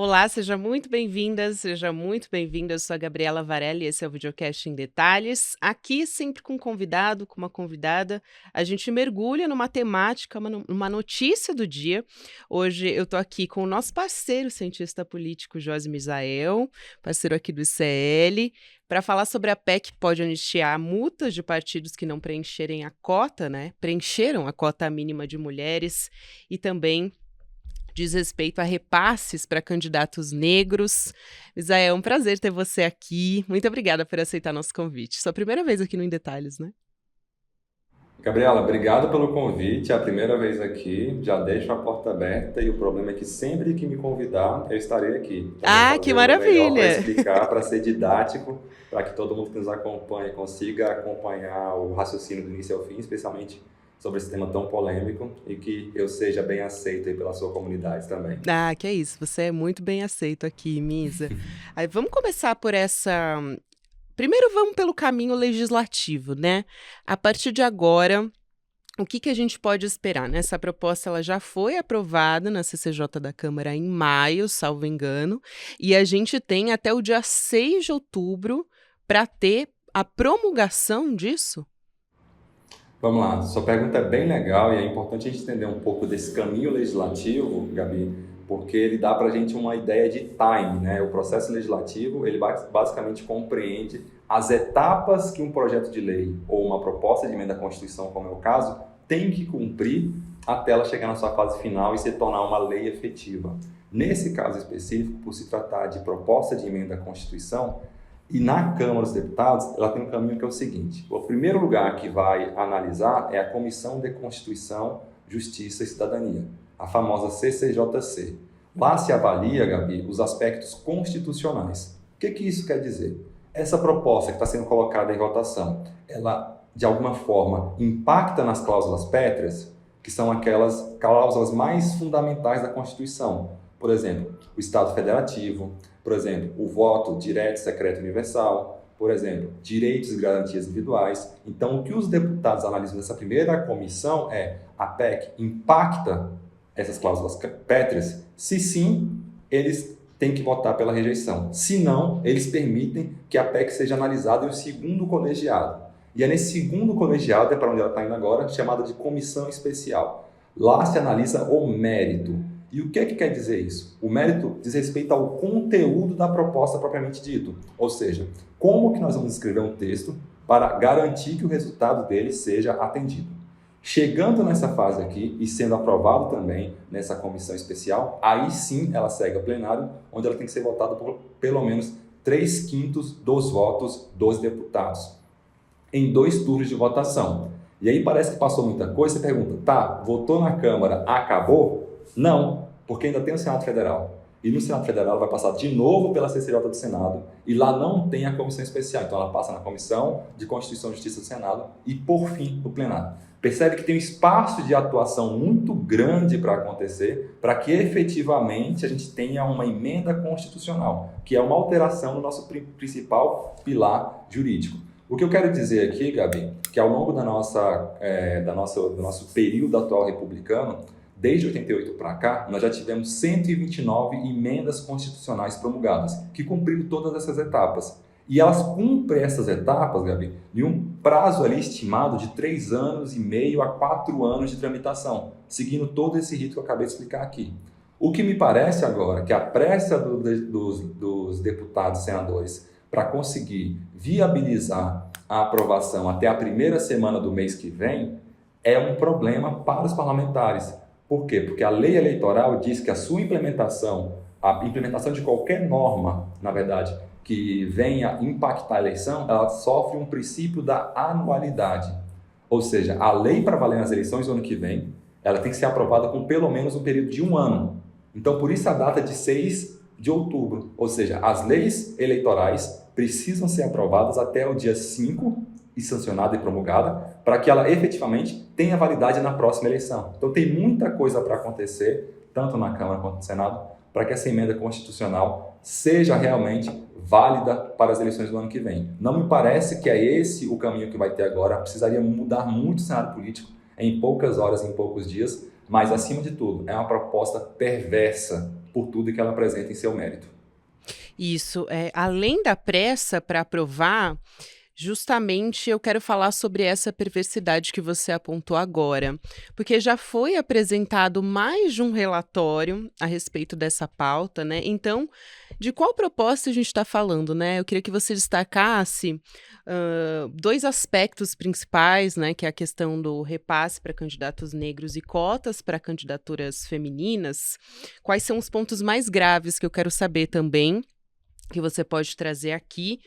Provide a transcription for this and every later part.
Olá, seja muito bem-vinda, seja muito bem-vindo. Eu sou a Gabriela Varelli, esse é o Videocast em Detalhes. Aqui, sempre com um convidado, com uma convidada, a gente mergulha numa temática, uma notícia do dia. Hoje eu estou aqui com o nosso parceiro, cientista político Josi Misael, parceiro aqui do ICL, para falar sobre a PEC que pode anistiar multas de partidos que não preencherem a cota, né? Preencheram a cota mínima de mulheres e também diz respeito a repasses para candidatos negros. Misael, é um prazer ter você aqui. Muito obrigada por aceitar nosso convite. Sua primeira vez aqui no Em Detalhes, né? Gabriela, obrigado pelo convite. É a primeira vez aqui, já deixo a porta aberta e o problema é que sempre que me convidar, eu estarei aqui. Então, vou Ah, que fazer o meu melhor para maravilha! explicar, para ser didático, para que todo mundo que nos acompanhe consiga acompanhar o raciocínio do início ao fim, especialmente sobre esse tema tão polêmico e que eu seja bem aceito aí pela sua comunidade também. Ah, que é isso. Você é muito bem aceito aqui, Misa. Aí vamos começar por essa. Primeiro, vamos pelo caminho legislativo, né? A partir de agora, o que a gente pode esperar, né? Essa proposta ela já foi aprovada na CCJ da Câmara em maio, salvo engano, e a gente tem até o dia 6 de outubro para ter a promulgação disso? Vamos lá, sua pergunta é bem legal e é importante a gente entender um pouco desse caminho legislativo, Gabi, porque ele dá para a gente uma ideia de time, né? O processo legislativo, ele basicamente compreende as etapas que um projeto de lei ou uma proposta de emenda à Constituição, como é o caso, tem que cumprir até ela chegar na sua fase final e se tornar uma lei efetiva. Nesse caso específico, por se tratar de proposta de emenda à Constituição, e na Câmara dos Deputados, ela tem um caminho que é o seguinte: o primeiro lugar que vai analisar é a Comissão de Constituição, Justiça e Cidadania, a famosa CCJC. Lá se avalia, Gabi, os aspectos constitucionais. O que isso quer dizer? Essa proposta que está sendo colocada em votação, ela, de alguma forma, impacta nas cláusulas pétreas, que são aquelas cláusulas mais fundamentais da Constituição. Por exemplo, o Estado Federativo, por exemplo, o voto direto, secreto e universal, por exemplo, direitos e garantias individuais. Então, o que os deputados analisam nessa primeira comissão é: a PEC impacta essas cláusulas pétreas? Se sim, eles têm que votar pela rejeição. Se não, eles permitem que a PEC seja analisada em um segundo colegiado. E é nesse segundo colegiado, é para onde ela está indo agora, chamada de comissão especial. Lá se analisa o mérito. E o que quer dizer isso? O mérito diz respeito ao conteúdo da proposta propriamente dito. Ou seja, como que nós vamos escrever um texto para garantir que o resultado dele seja atendido. Chegando nessa fase aqui e sendo aprovado também nessa comissão especial, aí sim ela segue ao plenário, onde ela tem que ser votada por pelo menos 3/5 dos votos dos deputados, em 2 turnos de votação. E aí parece que passou muita coisa, você pergunta, tá, votou na Câmara, acabou? Não, porque ainda tem o Senado Federal. E no Senado Federal ela vai passar de novo pela CCJ do Senado e lá não tem a comissão especial. Então ela passa na Comissão de Constituição e Justiça do Senado e, por fim, no plenário. Percebe que tem um espaço de atuação muito grande para acontecer, para que efetivamente a gente tenha uma emenda constitucional, que é uma alteração no nosso principal pilar jurídico. O que eu quero dizer aqui, Gabi, que ao longo do nosso período atual republicano, desde 88 para cá, nós já tivemos 129 emendas constitucionais promulgadas, que cumpriram todas essas etapas. E elas cumprem essas etapas, Gabi, em um prazo ali estimado de 3 anos e meio a 4 anos de tramitação, seguindo todo esse rito que eu acabei de explicar aqui. O que me parece agora que a pressa dos deputados e senadores para conseguir viabilizar a aprovação até a primeira semana do mês que vem é um problema para os parlamentares. Por quê? Porque a lei eleitoral diz que a implementação de qualquer norma, na verdade, que venha impactar a eleição, ela sofre um princípio da anualidade. Ou seja, a lei para valer nas eleições do ano que vem, ela tem que ser aprovada com pelo menos um período de 1 ano. Então, por isso a data de 6 de outubro. Ou seja, as leis eleitorais precisam ser aprovadas até o dia 5 e sancionada e promulgada, para que ela efetivamente tenha validade na próxima eleição. Então tem muita coisa para acontecer, tanto na Câmara quanto no Senado, para que essa emenda constitucional seja realmente válida para as eleições do ano que vem. Não me parece que é esse o caminho que vai ter agora. Precisaria mudar muito o cenário político em poucas horas, em poucos dias, mas acima de tudo, é uma proposta perversa por tudo que ela apresenta em seu mérito. Isso, além da pressa para aprovar, justamente eu quero falar sobre essa perversidade que você apontou agora, porque já foi apresentado mais de um relatório a respeito dessa pauta, né? Então, de qual proposta a gente está falando, né? Eu queria que você destacasse dois aspectos principais, né? Que é a questão do repasse para candidatos negros e cotas para candidaturas femininas. Quais são os pontos mais graves que eu quero saber também, que você pode trazer aqui?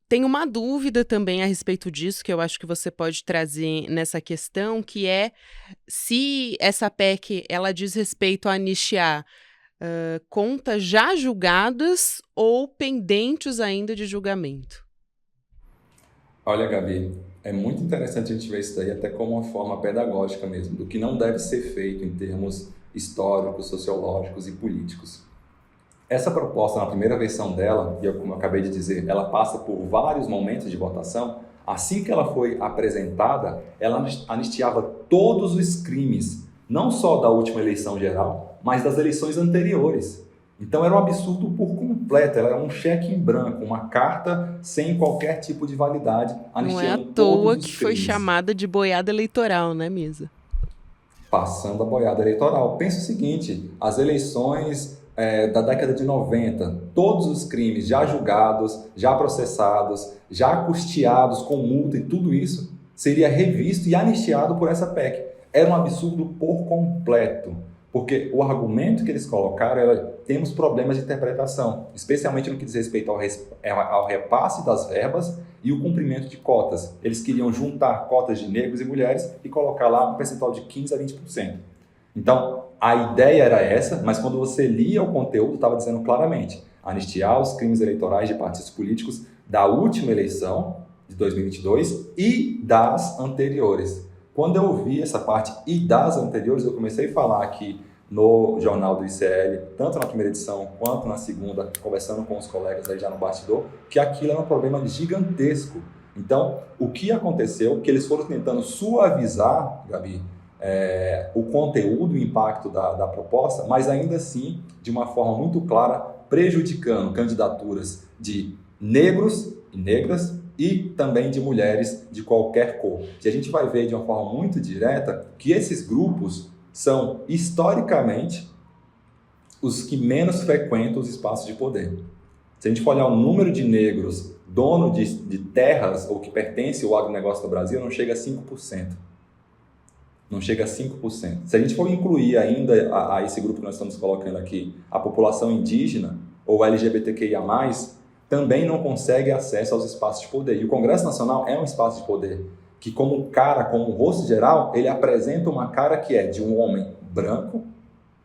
Tem uma dúvida também a respeito disso, que eu acho que você pode trazer nessa questão, que é se essa PEC ela diz respeito a anistiar contas já julgadas ou pendentes ainda de julgamento. Olha, Gabi, é muito interessante a gente ver isso daí até como uma forma pedagógica mesmo, do que não deve ser feito em termos históricos, sociológicos e políticos. Essa proposta, na primeira versão dela, e como eu acabei de dizer, ela passa por vários momentos de votação. Assim que ela foi apresentada, ela anistiava todos os crimes, não só da última eleição geral, mas das eleições anteriores. Então era um absurdo por completo, ela era um cheque em branco, uma carta sem qualquer tipo de validade, Não é à anistiando toa todos os que foi crimes. chamada de boiada eleitoral, né, Misa? Passando a boiada eleitoral. Pensa o seguinte, as eleições da década de 90, todos os crimes já julgados, já processados, já custeados com multa e tudo isso, seria revisto e anistiado por essa PEC. Era um absurdo por completo, porque o argumento que eles colocaram era: temos problemas de interpretação, especialmente no que diz respeito ao repasse das verbas e o cumprimento de cotas. Eles queriam juntar cotas de negros e mulheres e colocar lá um percentual de 15% a 20%. Então, a ideia era essa, mas quando você lia o conteúdo, estava dizendo claramente: anistiar os crimes eleitorais de partidos políticos da última eleição, de 2022, e das anteriores. Quando eu vi essa parte e das anteriores, eu comecei a falar aqui no Jornal do ICL, tanto na primeira edição quanto na segunda, conversando com os colegas aí já no bastidor, que aquilo era um problema gigantesco. Então, o que aconteceu? Que eles foram tentando suavizar, Gabi, o conteúdo, o impacto da proposta, mas ainda assim, de uma forma muito clara, prejudicando candidaturas de negros e negras e também de mulheres de qualquer cor. E a gente vai ver de uma forma muito direta que esses grupos são, historicamente, os que menos frequentam os espaços de poder. Se a gente for olhar o número de negros dono de terras ou que pertencem ao agronegócio do Brasil, não chega a 5%. Não chega a 5%. Se a gente for incluir ainda a esse grupo que nós estamos colocando aqui, a população indígena ou LGBTQIA+, também não consegue acesso aos espaços de poder. E o Congresso Nacional é um espaço de poder, que como cara, como rosto geral, ele apresenta uma cara que é de um homem branco,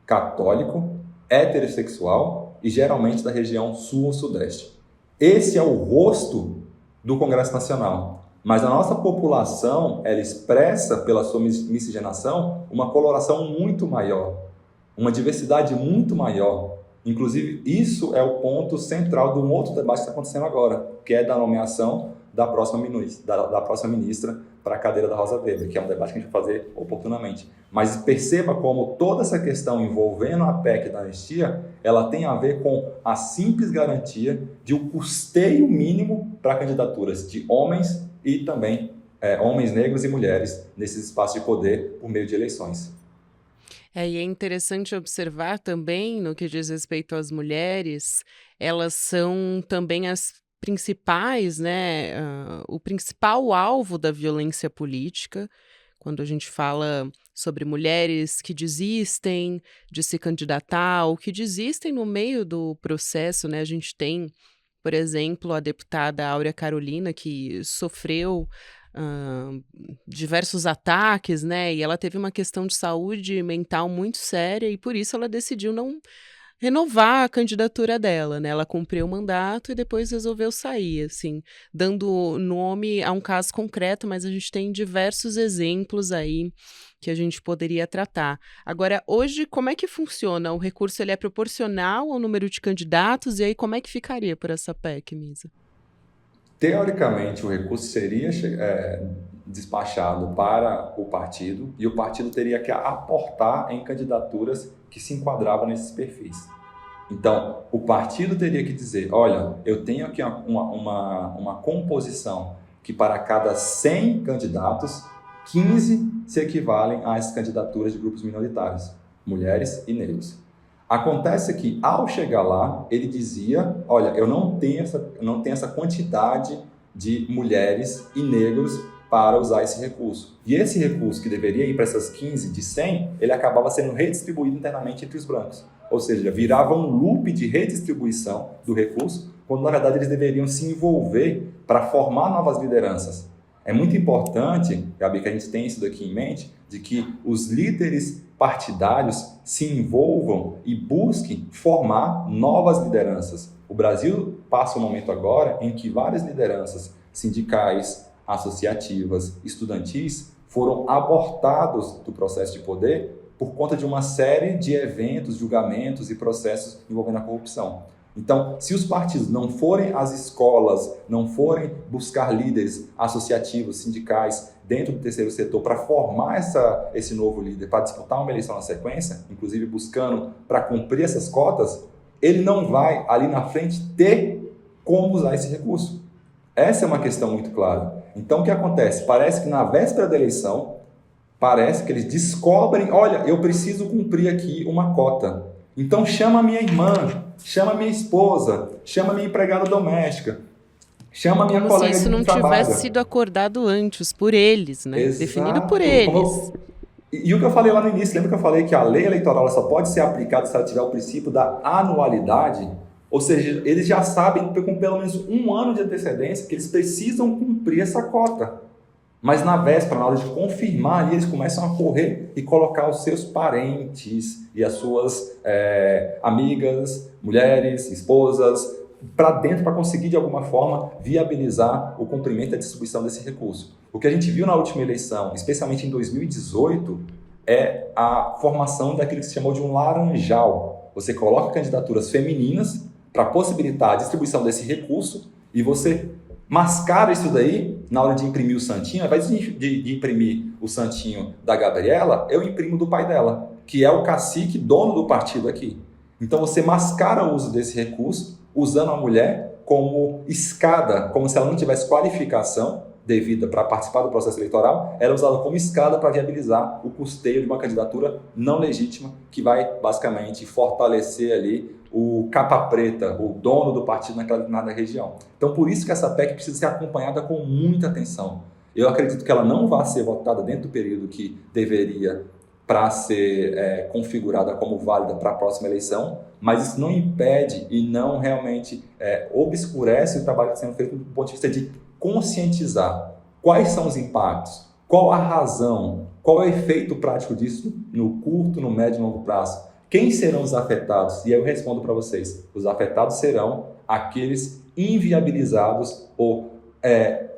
católico, heterossexual e geralmente da região sul ou sudeste. Esse é o rosto do Congresso Nacional. Mas a nossa população, ela expressa pela sua miscigenação uma coloração muito maior, uma diversidade muito maior. Inclusive, isso é o ponto central de um outro debate que está acontecendo agora, que é da nomeação da próxima ministra para a cadeira da Rosa Weber, que é um debate que a gente vai fazer oportunamente. Mas perceba como toda essa questão envolvendo a PEC da anistia, ela tem a ver com a simples garantia de um custeio mínimo para candidaturas de homens e também homens negros e mulheres nesses espaços de poder por meio de eleições. E é interessante observar também, no que diz respeito às mulheres, elas são também as principais, né, o principal alvo da violência política, quando a gente fala sobre mulheres que desistem de se candidatar ou que desistem no meio do processo, né? A gente tem, por exemplo, a deputada Áurea Carolina, que sofreu diversos ataques, né? E ela teve uma questão de saúde mental muito séria e por isso ela decidiu não renovar a candidatura dela, né? Ela cumpriu o mandato e depois resolveu sair, assim, dando nome a um caso concreto, mas a gente tem diversos exemplos aí que a gente poderia tratar. Agora, hoje, como é que funciona? O recurso ele é proporcional ao número de candidatos e aí como é que ficaria por essa PEC, Misa? Teoricamente, o recurso seria despachado para o partido e o partido teria que aportar em candidaturas que se enquadravam nesses perfis. Então, o partido teria que dizer, olha, eu tenho aqui uma composição que para cada 100 candidatos, 15 se equivalem a essas candidaturas de grupos minoritários, mulheres e negros. Acontece que, ao chegar lá, ele dizia, olha, eu não tenho essa quantidade de mulheres e negros para usar esse recurso. E esse recurso que deveria ir para essas 15 de 100, ele acabava sendo redistribuído internamente entre os brancos. Ou seja, virava um loop de redistribuição do recurso, quando na verdade eles deveriam se envolver para formar novas lideranças. É muito importante, Gabi, que a gente tenha isso daqui em mente, de que os líderes partidários se envolvam e busquem formar novas lideranças. O Brasil passa um momento agora em que várias lideranças sindicais, associativas, estudantis foram abortados do processo de poder por conta de uma série de eventos, julgamentos e processos envolvendo a corrupção. Então, se os partidos não forem às escolas, não forem buscar líderes associativos, sindicais, dentro do terceiro setor, para formar esse novo líder, para disputar uma eleição na sequência, inclusive buscando para cumprir essas cotas, ele não vai, ali na frente, ter como usar esse recurso. Essa é uma questão muito clara. Então, o que acontece? Parece que na véspera da eleição, parece que eles descobrem, olha, eu preciso cumprir aqui uma cota. Então, chama a minha irmã, chama a minha esposa, chama a minha empregada doméstica, chama a minha Como colega se isso de não trabalho. tivesse sido acordado antes, por eles, né? Exato. Definido por eles. E o que eu falei lá no início, lembra que eu falei que a lei eleitoral ela só pode ser aplicada se ela tiver o princípio da anualidade? Ou seja, eles já sabem com pelo menos um ano de antecedência que eles precisam cumprir essa cota. Mas na véspera, na hora de confirmar, ali, eles começam a correr e colocar os seus parentes e as suas amigas, mulheres, esposas, para dentro para conseguir, de alguma forma, viabilizar o cumprimento da distribuição desse recurso. O que a gente viu na última eleição, especialmente em 2018, é a formação daquilo que se chamou de um laranjal. Você coloca candidaturas femininas para possibilitar a distribuição desse recurso e você mascara isso daí na hora de imprimir o santinho. Ao invés de imprimir o santinho da Gabriela, eu imprimo do pai dela, que é o cacique, dono do partido aqui. Então você mascara o uso desse recurso, usando a mulher como escada, como se ela não tivesse qualificação devida para participar do processo eleitoral, ela é usada como escada para viabilizar o custeio de uma candidatura não legítima, que vai basicamente fortalecer ali o capa preta, o dono do partido naquela determinada região. Então, por isso que essa PEC precisa ser acompanhada com muita atenção. Eu acredito que ela não vai ser votada dentro do período que deveria para ser configurada como válida para a próxima eleição, mas isso não impede e não realmente obscurece o trabalho que está sendo feito do ponto de vista de conscientizar quais são os impactos, qual a razão, qual é o efeito prático disso no curto, no médio e longo prazo. Quem serão os afetados? E eu respondo para vocês, os afetados serão aqueles inviabilizados ou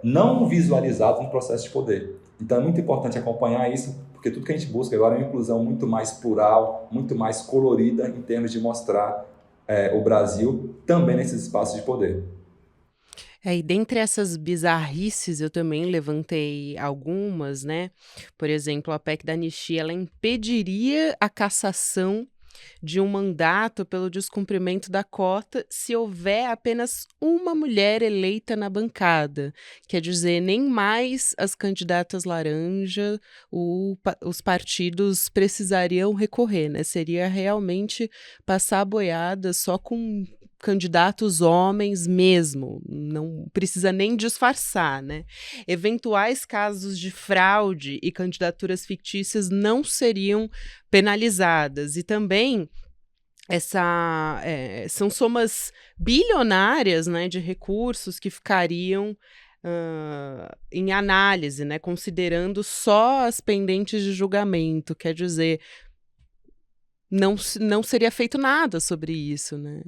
não visualizados no processo de poder. Então é muito importante acompanhar isso, porque tudo que a gente busca agora é uma inclusão muito mais plural, muito mais colorida em termos de mostrar o Brasil também nesses espaços de poder. E dentre essas bizarrices eu também levantei algumas, né? Por exemplo, a PEC da anistia, ela impediria a cassação de um mandato pelo descumprimento da cota se houver apenas uma mulher eleita na bancada. Quer dizer, nem mais as candidatas laranja, os partidos precisariam recorrer, né? Seria realmente passar a boiada só com candidatos homens mesmo, não precisa nem disfarçar, né? Eventuais casos de fraude e candidaturas fictícias não seriam penalizadas. E também são somas bilionárias, né, de recursos que ficariam em análise, né, considerando só as pendentes de julgamento. Quer dizer, não seria feito nada sobre isso, né?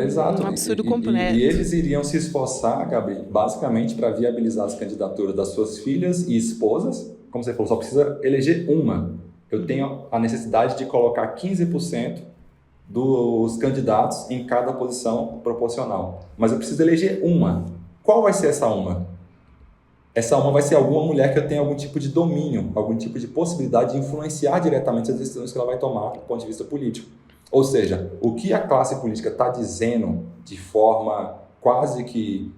Exato. Um absurdo completo. E eles iriam se esforçar, Gabi, basicamente para viabilizar as candidaturas das suas filhas e esposas. Como você falou, só precisa eleger uma. Eu tenho a necessidade de colocar 15% dos candidatos em cada posição proporcional. Mas eu preciso eleger uma. Qual vai ser essa uma? Essa uma vai ser alguma mulher que eu tenha algum tipo de domínio, algum tipo de possibilidade de influenciar diretamente as decisões que ela vai tomar do ponto de vista político. Ou seja, o que a classe política está dizendo de forma quase que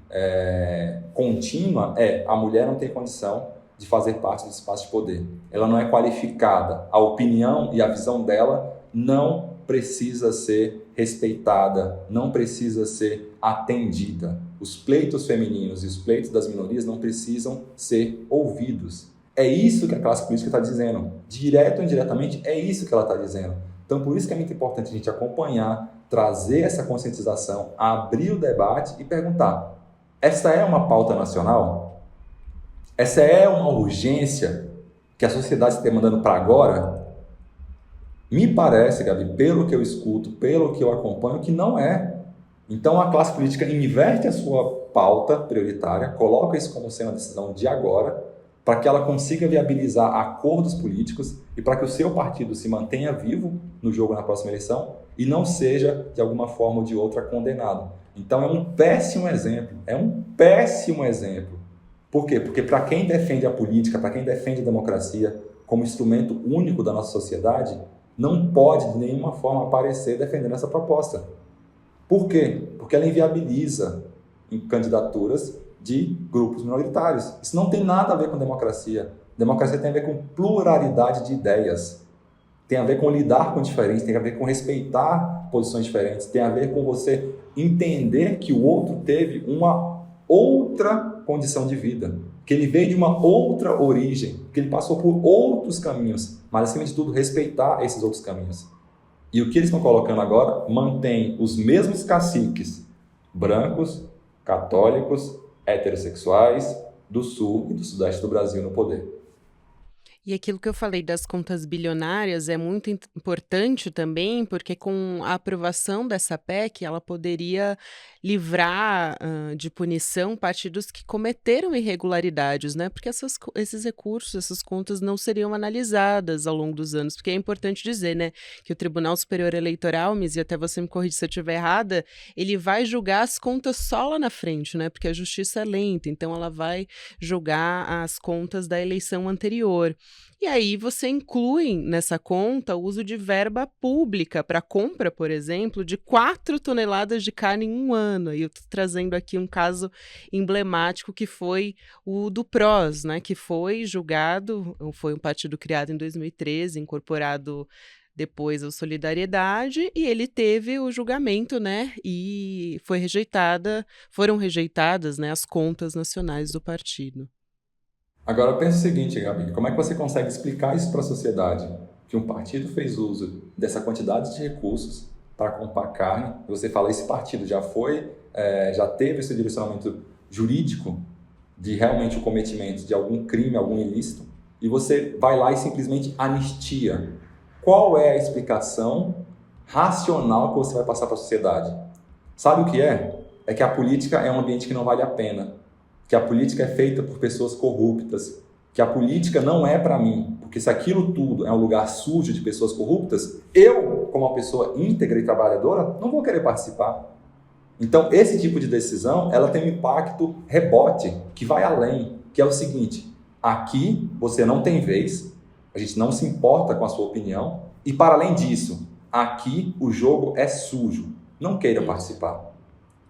contínua é: a mulher não tem condição de fazer parte do espaço de poder. Ela não é qualificada. A opinião e a visão dela não precisa ser respeitada, não precisa ser atendida. Os pleitos femininos e os pleitos das minorias não precisam ser ouvidos. É isso que a classe política está dizendo. Direto ou indiretamente, é isso que ela está dizendo. Então, por isso que é muito importante a gente acompanhar, trazer essa conscientização, abrir o debate e perguntar: essa é uma pauta nacional? Essa é uma urgência que a sociedade está demandando para agora? Me parece, Gabi, pelo que eu escuto, pelo que eu acompanho, que não é. Então, a classe política inverte a sua pauta prioritária, coloca isso como sendo a decisão de agora, para que ela consiga viabilizar acordos políticos e para que o seu partido se mantenha vivo no jogo na próxima eleição e não seja, de alguma forma ou de outra, condenado. Então, é um péssimo exemplo. É um péssimo exemplo. Por quê? Porque para quem defende a política, para quem defende a democracia como instrumento único da nossa sociedade, não pode de nenhuma forma aparecer defendendo essa proposta. Por quê? Porque ela inviabiliza candidaturas de grupos minoritários. Isso não tem nada a ver com democracia. Democracia tem a ver com pluralidade de ideias. Tem a ver com lidar com diferentes, tem a ver com respeitar posições diferentes, tem a ver com você entender que o outro teve uma outra condição de vida, que ele veio de uma outra origem, que ele passou por outros caminhos, mas, acima de tudo, respeitar esses outros caminhos. E o que eles estão colocando agora mantém os mesmos caciques brancos, católicos, heterossexuais do sul e do sudeste do Brasil no poder. E aquilo que eu falei das contas bilionárias é muito importante também, porque com a aprovação dessa PEC, ela poderia livrar de punição partidos que cometeram irregularidades, né? Porque esses recursos, essas contas não seriam analisadas ao longo dos anos, porque é importante dizer, né, que o Tribunal Superior Eleitoral, Miss, e até você me corrige se eu estiver errada, ele vai julgar as contas só lá na frente, né? Porque a justiça é lenta, então ela vai julgar as contas da eleição anterior. E aí você inclui nessa conta o uso de verba pública para compra, por exemplo, de 4 toneladas de carne em um ano. E eu estou trazendo aqui um caso emblemático que foi o do PROS, né, que foi julgado, foi um partido criado em 2013, incorporado depois ao Solidariedade, e ele teve o julgamento, né, e foram rejeitadas, né, as contas nacionais do partido. Agora, pensa o seguinte, Gabi, como é que você consegue explicar isso para a sociedade? Que um partido fez uso dessa quantidade de recursos para comprar carne, e você fala: esse partido já teve esse direcionamento jurídico de realmente o cometimento de algum crime, algum ilícito, e você vai lá e simplesmente anistia. Qual é a explicação racional que você vai passar para a sociedade? Sabe o que é? É que a política é um ambiente que não vale a pena, que a política é feita por pessoas corruptas, que a política não é para mim, porque se aquilo tudo é um lugar sujo de pessoas corruptas, eu, como uma pessoa íntegra e trabalhadora, não vou querer participar. Então, esse tipo de decisão, ela tem um impacto rebote, que vai além, que é o seguinte: aqui você não tem vez, a gente não se importa com a sua opinião, e para além disso, aqui o jogo é sujo, não queira participar.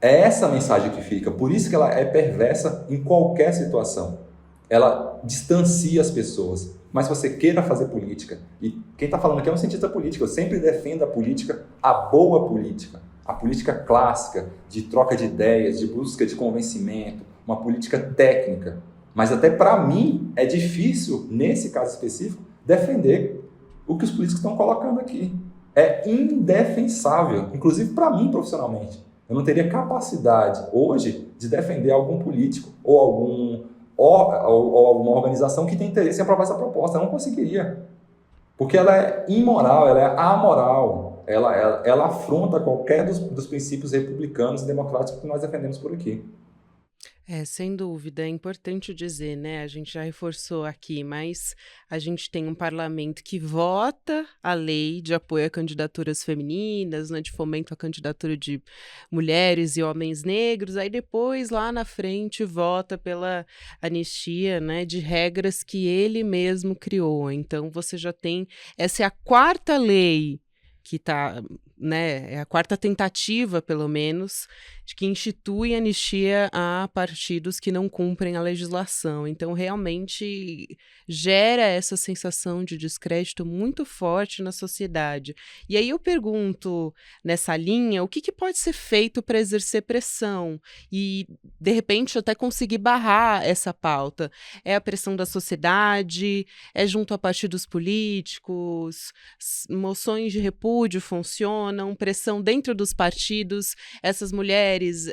É essa a mensagem que fica, por isso que ela é perversa em qualquer situação. Ela distancia as pessoas. Mas se você queira fazer política, e quem está falando aqui é um cientista político, eu sempre defendo a política, a boa política, a política clássica, de troca de ideias, de busca de convencimento, uma política técnica. Mas até para mim é difícil, nesse caso específico, defender o que os políticos estão colocando aqui. É indefensável, inclusive para mim profissionalmente. Eu não teria capacidade hoje de defender algum político ou alguma organização que tem interesse em aprovar essa proposta. Eu não conseguiria. Porque ela é imoral, ela é amoral. Ela afronta qualquer dos princípios republicanos e democráticos que nós defendemos por aqui. Sem dúvida, é importante dizer, né? A gente já reforçou aqui, mas a gente tem um parlamento que vota a lei de apoio a candidaturas femininas, né, de fomento à candidatura de mulheres e homens negros, aí depois, lá na frente, vota pela anistia, né, de regras que ele mesmo criou. Então, você já tem... Essa é a quarta lei que está né, é a quarta tentativa, pelo menos, de que institui anistia a partidos que não cumprem a legislação. Então, realmente gera essa sensação de descrédito muito forte na sociedade. E aí eu pergunto, nessa linha, o que pode ser feito para exercer pressão e, de repente, até conseguir barrar essa pauta? É a pressão da sociedade? É junto a partidos políticos? Moções de repúdio funcionam? Pressão dentro dos partidos? Essas mulheres,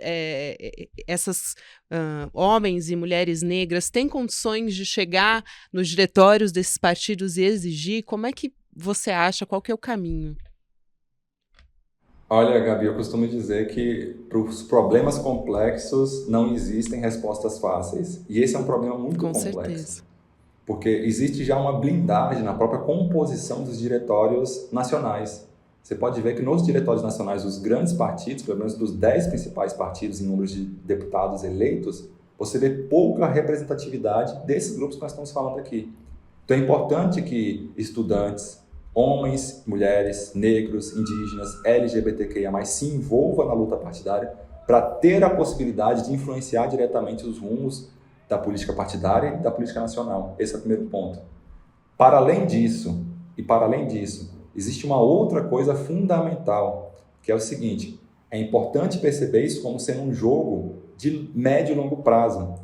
homens e mulheres negras têm condições de chegar nos diretórios desses partidos e exigir? Como é que você acha? Qual que é o caminho? Olha, Gabi, eu costumo dizer que para os problemas complexos não existem respostas fáceis. E esse é um problema muito Com complexo, certeza. porque existe já uma blindagem na própria composição dos diretórios nacionais. Você pode ver que nos diretórios nacionais dos grandes partidos, pelo menos dos 10 principais partidos em números de deputados eleitos, você vê pouca representatividade desses grupos que nós estamos falando aqui. Então é importante que estudantes, homens, mulheres, negros, indígenas, LGBTQIA+, se envolvam na luta partidária para ter a possibilidade de influenciar diretamente os rumos da política partidária e da política nacional. Esse é o primeiro ponto. Para além disso, existe uma outra coisa fundamental, que é o seguinte: é importante perceber isso como sendo um jogo de médio e longo prazo.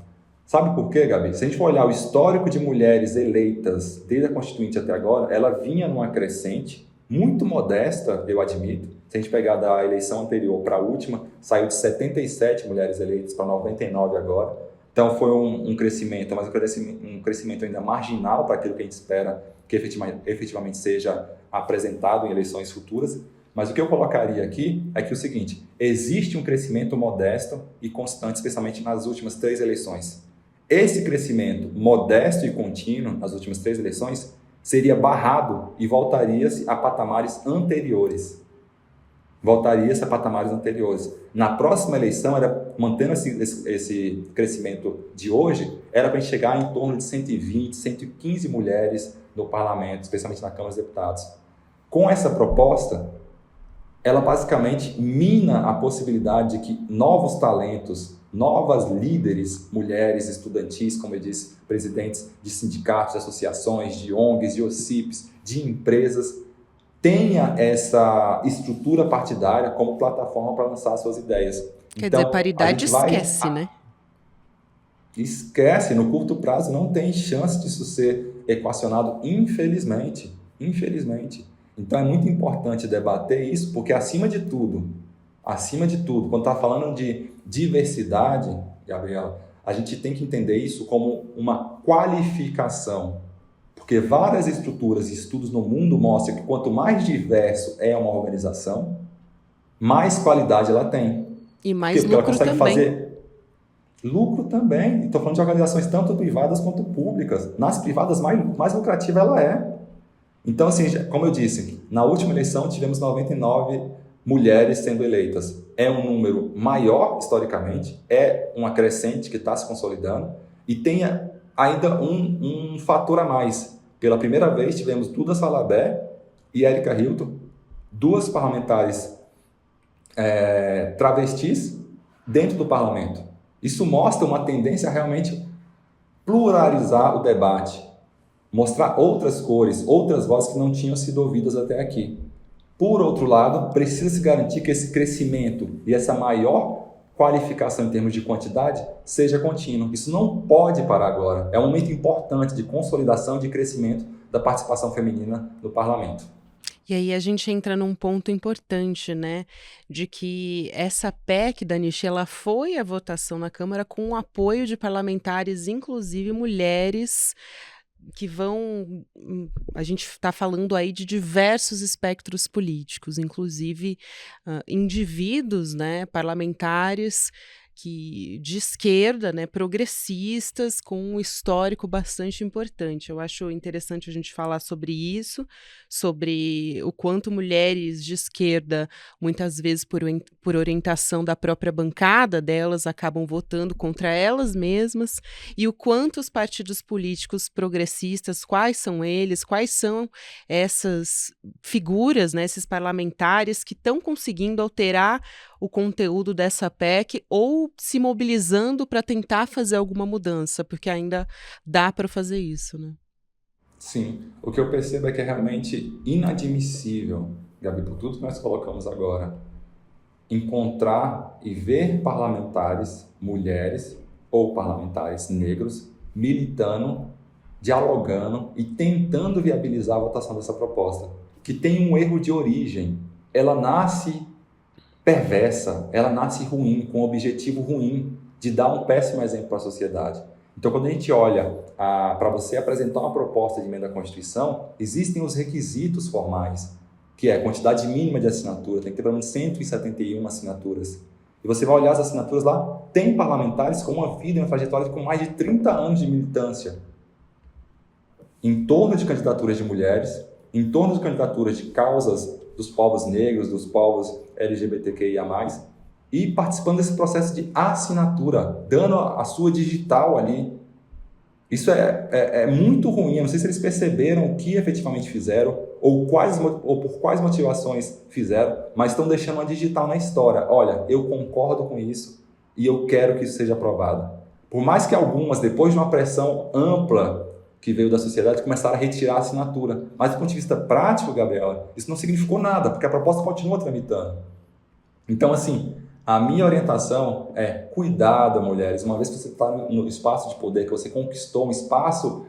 Sabe por quê, Gabi? Se a gente for olhar o histórico de mulheres eleitas desde a Constituinte até agora, ela vinha numa crescente, muito modesta, eu admito. Se a gente pegar da eleição anterior para a última, saiu de 77 mulheres eleitas para 99 agora. Então foi um crescimento, mas um crescimento ainda marginal para aquilo que a gente espera que efetivamente seja apresentado em eleições futuras. Mas o que eu colocaria aqui é que o seguinte: existe um crescimento modesto e constante, especialmente nas últimas 3 eleições. Esse crescimento modesto e contínuo nas últimas 3 eleições seria barrado e voltaria-se a patamares anteriores. Na próxima eleição, mantendo esse crescimento de hoje, era para a gente chegar em torno de 120, 115 mulheres no parlamento, especialmente na Câmara dos Deputados. Com essa proposta, ela basicamente mina a possibilidade de que novos talentos, novas líderes, mulheres estudantis, como eu disse, presidentes de sindicatos, de associações, de ONGs, de OCIPs, de empresas, tenha essa estrutura partidária como plataforma para lançar suas ideias. Quer dizer, paridade esquece, né? Esquece, no curto prazo não tem chance disso ser equacionado, infelizmente. Então é muito importante debater isso, porque acima de tudo, quando está falando de diversidade, Gabriela, a gente tem que entender isso como uma qualificação. Porque várias estruturas e estudos no mundo mostram que quanto mais diverso é uma organização, mais qualidade ela tem. E mais lucro ela consegue também. Fazer lucro também. Estou falando de organizações tanto privadas quanto públicas. Nas privadas, mais lucrativa ela é. Então, assim, como eu disse, na última eleição tivemos 99 mulheres sendo eleitas. É um número maior historicamente, é uma crescente que está se consolidando e tem ainda um fator a mais. Pela primeira vez tivemos Duda Salabé e Érica Hilton, 2 parlamentares travestis dentro do parlamento. Isso mostra uma tendência a realmente pluralizar o debate, mostrar outras cores, outras vozes que não tinham sido ouvidas até aqui. Por outro lado, precisa se garantir que esse crescimento e essa maior qualificação em termos de quantidade seja contínuo. Isso não pode parar agora. É um momento importante de consolidação e de crescimento da participação feminina no parlamento. E aí a gente entra num ponto importante, né, de que essa PEC da anistia, ela foi à votação na Câmara com o apoio de parlamentares, inclusive mulheres, que vão... A gente está falando aí de diversos espectros políticos, inclusive indivíduos, né, parlamentares, de esquerda, né, progressistas, com um histórico bastante importante. Eu acho interessante a gente falar sobre isso, sobre o quanto mulheres de esquerda, muitas vezes por orientação da própria bancada delas, acabam votando contra elas mesmas, e o quanto os partidos políticos progressistas, quais são eles, quais são essas figuras, né, esses parlamentares que estão conseguindo alterar o conteúdo dessa PEC ou se mobilizando para tentar fazer alguma mudança, porque ainda dá para fazer isso, né? Sim, o que eu percebo é que é realmente inadmissível, Gabi, por tudo que nós colocamos agora, encontrar e ver parlamentares, mulheres ou parlamentares negros, militando, dialogando e tentando viabilizar a votação dessa proposta, que tem um erro de origem. Ela nasce perversa, ela nasce ruim, com um objetivo ruim de dar um péssimo exemplo para a sociedade. Então, quando a gente olha para você apresentar uma proposta de emenda à Constituição, existem os requisitos formais, que é a quantidade mínima de assinatura, tem que ter pelo menos 171 assinaturas. E você vai olhar as assinaturas lá, tem parlamentares com uma vida e uma trajetória com mais de 30 anos de militância em torno de candidaturas de mulheres, em torno de candidaturas de causas dos povos negros, dos povos LGBTQIA+, e participando desse processo de assinatura, dando a sua digital ali. Isso é muito ruim. Eu não sei se eles perceberam o que efetivamente fizeram ou por quais motivações fizeram, mas estão deixando uma digital na história. Olha, eu concordo com isso e eu quero que isso seja aprovado. Por mais que algumas, depois de uma pressão ampla que veio da sociedade, começaram a retirar a assinatura. Mas do ponto de vista prático, Gabriela, isso não significou nada, porque a proposta continua tramitando. Então, assim, a minha orientação é cuidado, mulheres. Uma vez que você está no espaço de poder, que você conquistou um espaço,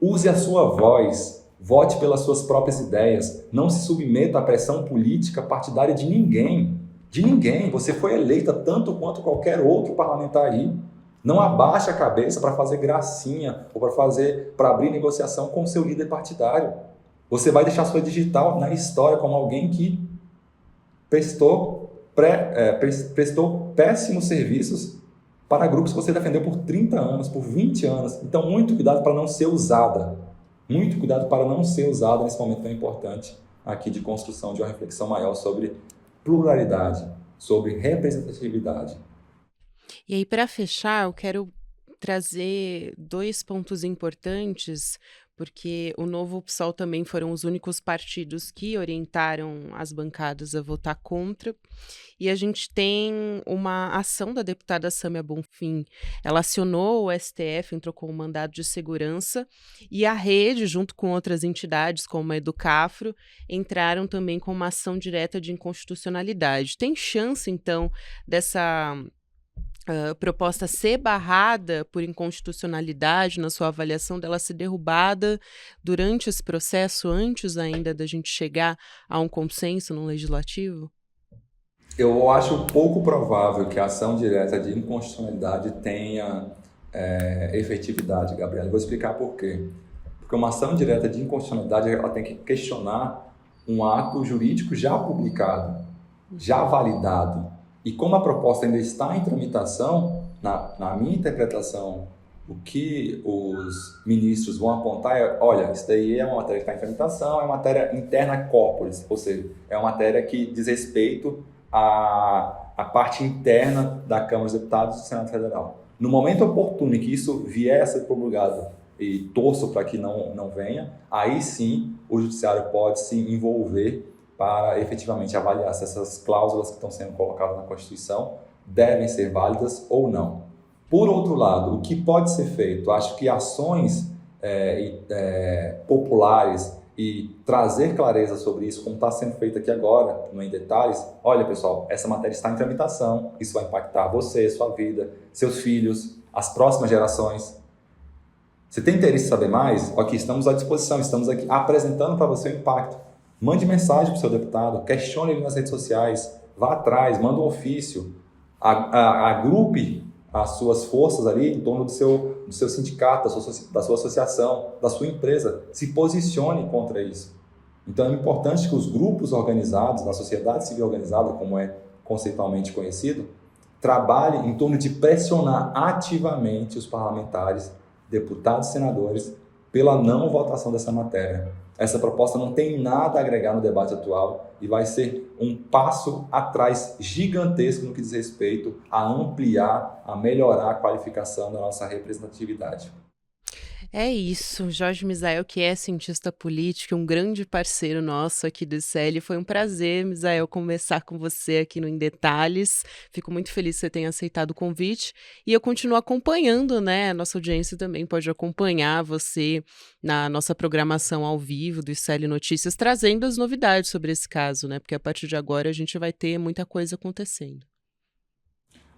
use a sua voz, vote pelas suas próprias ideias, não se submeta à pressão política partidária de ninguém. De ninguém. Você foi eleita tanto quanto qualquer outro parlamentar aí. Não abaixe a cabeça para fazer gracinha ou para abrir negociação com o seu líder partidário. Você vai deixar sua digital na história como alguém que prestou péssimos serviços para grupos que você defendeu por 30 anos, por 20 anos. Então, muito cuidado para não ser usada. Muito cuidado para não ser usada nesse momento tão importante aqui de construção de uma reflexão maior sobre pluralidade, sobre representatividade. E aí, para fechar, eu quero trazer 2 pontos importantes, porque o Novo e o PSOL também foram os únicos partidos que orientaram as bancadas a votar contra. E a gente tem uma ação da deputada Sâmia Bonfim. Ela acionou o STF, entrou com um mandado de segurança, e a rede, junto com outras entidades, como a Educafro, entraram também com uma ação direta de inconstitucionalidade. Tem chance, então, dessa proposta ser barrada por inconstitucionalidade, na sua avaliação, dela ser derrubada durante esse processo, antes ainda da gente chegar a um consenso no legislativo? Eu acho pouco provável que a ação direta de inconstitucionalidade tenha efetividade, Gabriela. Vou explicar por quê. Porque uma ação direta de inconstitucionalidade ela tem que questionar um ato jurídico já publicado, já validado. E como a proposta ainda está em tramitação, na minha interpretação, o que os ministros vão apontar é, olha, isso daí é uma matéria que está em tramitação, é uma matéria interna corporis, ou seja, é uma matéria que diz respeito à parte interna da Câmara dos Deputados e do Senado Federal. No momento oportuno em que isso vier a ser promulgado, e torço para que não venha, aí sim o Judiciário pode se envolver para efetivamente avaliar se essas cláusulas que estão sendo colocadas na Constituição devem ser válidas ou não. Por outro lado, o que pode ser feito? Acho que ações populares e trazer clareza sobre isso, como está sendo feito aqui agora, não em detalhes. Olha, pessoal, essa matéria está em tramitação, isso vai impactar você, sua vida, seus filhos, as próximas gerações. Você tem interesse em saber mais? Ok, estamos à disposição, estamos aqui apresentando para você o impacto. Mande mensagem para o seu deputado, questione ele nas redes sociais, vá atrás, manda um ofício, agrupe as suas forças ali em torno do seu sindicato, da sua associação, da sua empresa, se posicione contra isso. Então é importante que os grupos organizados, na sociedade civil organizada, como é conceitualmente conhecido, trabalhe em torno de pressionar ativamente os parlamentares, deputados e senadores, pela não votação dessa matéria. Essa proposta não tem nada a agregar no debate atual e vai ser um passo atrás gigantesco no que diz respeito a ampliar, a melhorar a qualificação da nossa representatividade. É isso, Jorge Misael, que é cientista político, um grande parceiro nosso aqui do ICL. Foi um prazer, Misael, conversar com você aqui no Em Detalhes. Fico muito feliz que você tenha aceitado o convite. E eu continuo acompanhando, né? A nossa audiência também pode acompanhar você na nossa programação ao vivo do ICL Notícias, trazendo as novidades sobre esse caso, né? Porque a partir de agora a gente vai ter muita coisa acontecendo.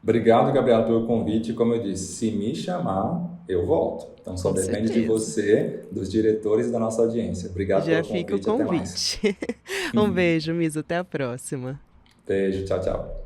Obrigado, Gabriela, pelo convite. Como eu disse, se me chamar, eu volto. Então só depende de você, dos diretores e da nossa audiência. Obrigado pelo convite. Já fica o convite. Um beijo, Misa. Até a próxima. Beijo. Tchau, tchau.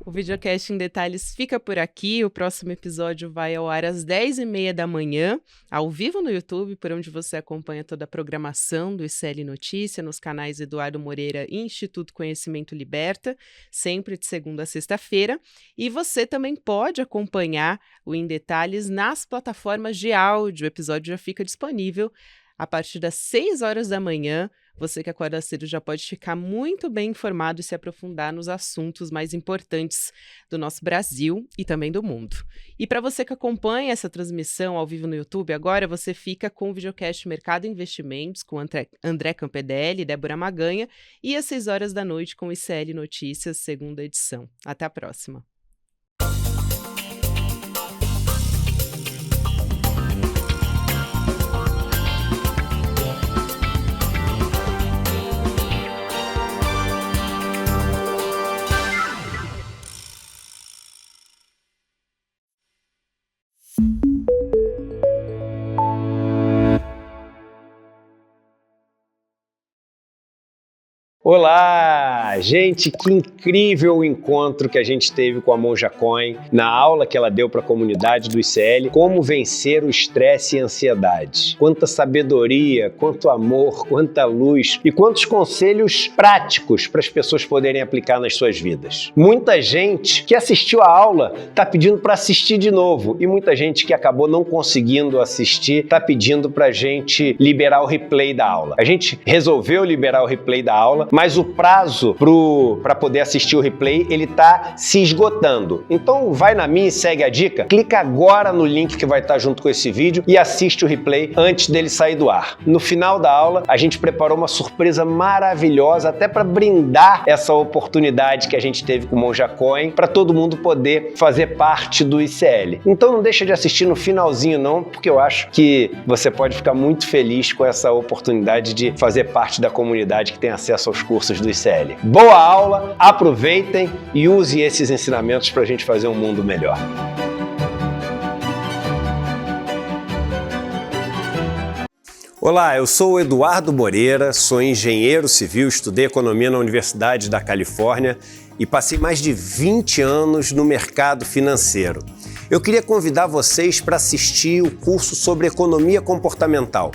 O Videocast em Detalhes fica por aqui. O próximo episódio vai ao ar às 10h30 da manhã, ao vivo no YouTube, por onde você acompanha toda a programação do ICL Notícia, nos canais Eduardo Moreira e Instituto Conhecimento Liberta, sempre de segunda a sexta-feira. E você também pode acompanhar o Em Detalhes nas plataformas de áudio. O episódio já fica disponível a partir das 6 horas da manhã. Você que acorda cedo já pode ficar muito bem informado e se aprofundar nos assuntos mais importantes do nosso Brasil e também do mundo. E para você que acompanha essa transmissão ao vivo no YouTube, agora você fica com o videocast Mercado e Investimentos, com André Campedelli e Débora Maganha, e às 6 horas da noite com o ICL Notícias, segunda edição. Até a próxima. Olá, gente, que incrível o encontro que a gente teve com a Monja Coin na aula que ela deu para a comunidade do ICL, como vencer o estresse e a ansiedade. Quanta sabedoria, quanto amor, quanta luz e quantos conselhos práticos para as pessoas poderem aplicar nas suas vidas. Muita gente que assistiu a aula está pedindo para assistir de novo e muita gente que acabou não conseguindo assistir está pedindo para a gente liberar o replay da aula. A gente resolveu liberar o replay da aula, mas o prazo para poder assistir o replay, ele está se esgotando. Então vai na minha e segue a dica, clica agora no link que vai estar junto com esse vídeo e assiste o replay antes dele sair do ar. No final da aula, a gente preparou uma surpresa maravilhosa, até para brindar essa oportunidade que a gente teve com o Monja Coin, para todo mundo poder fazer parte do ICL. Então não deixa de assistir no finalzinho não, porque eu acho que você pode ficar muito feliz com essa oportunidade de fazer parte da comunidade que tem acesso aos cursos do ICL. Boa aula, aproveitem e usem esses ensinamentos para a gente fazer um mundo melhor. Olá, eu sou o Eduardo Moreira, sou engenheiro civil, estudei economia na Universidade da Califórnia e passei mais de 20 anos no mercado financeiro. Eu queria convidar vocês para assistir o curso sobre economia comportamental.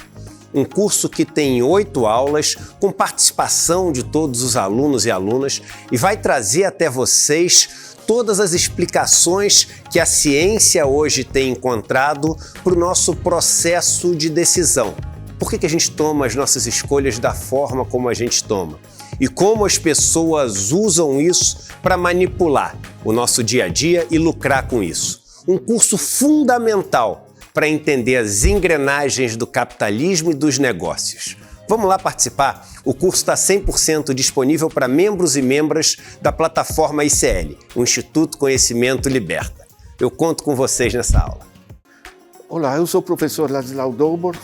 Um curso que tem 8 aulas, com participação de todos os alunos e alunas e vai trazer até vocês todas as explicações que a ciência hoje tem encontrado para o nosso processo de decisão. Por que a gente toma as nossas escolhas da forma como a gente toma? E como as pessoas usam isso para manipular o nosso dia a dia e lucrar com isso. Um curso fundamental para entender as engrenagens do capitalismo e dos negócios. Vamos lá participar? O curso está 100% disponível para membros e membras da plataforma ICL, o Instituto Conhecimento Liberta. Eu conto com vocês nessa aula. Olá, eu sou o professor Ladislau Dobor,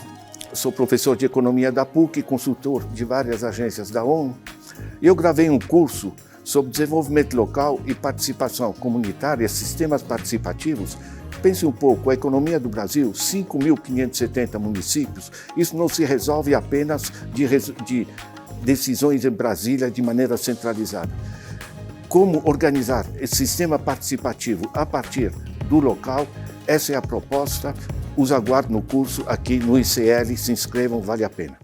sou professor de economia da PUC, consultor de várias agências da ONU. Eu gravei um curso sobre desenvolvimento local e participação comunitária, sistemas participativos. Pense um pouco, a economia do Brasil, 5.570 municípios, isso não se resolve apenas de decisões em Brasília de maneira centralizada. Como organizar esse sistema participativo a partir do local, essa é a proposta. Os aguardo no curso aqui no ICL, se inscrevam, vale a pena.